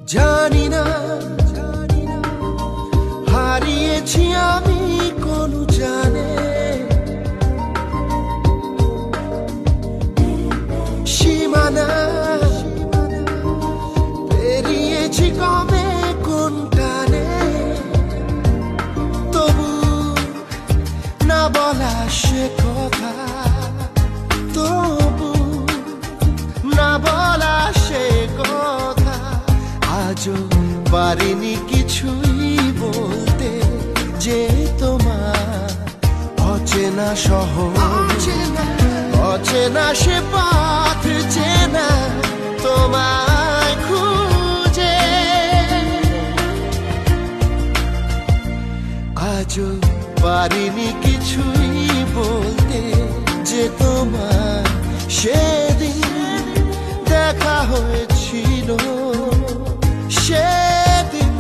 জানি না হারিয়েছি আমি কোন জানে সীমানা পেরিয়েছি কবে কোন টানে তবু না বলা সে কথা তবু না বলা সে কথা আজও পারিনি কিছুই বলতে যে তোমার অচেনা শহর অচেনা সে পথ চেনা তোমায় খুঁজে আজও পারিনি কিছুই বলতে যে তোমার সেদিন দেখা হয়েছিল সেদিন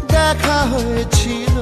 দেখা হয়েছিল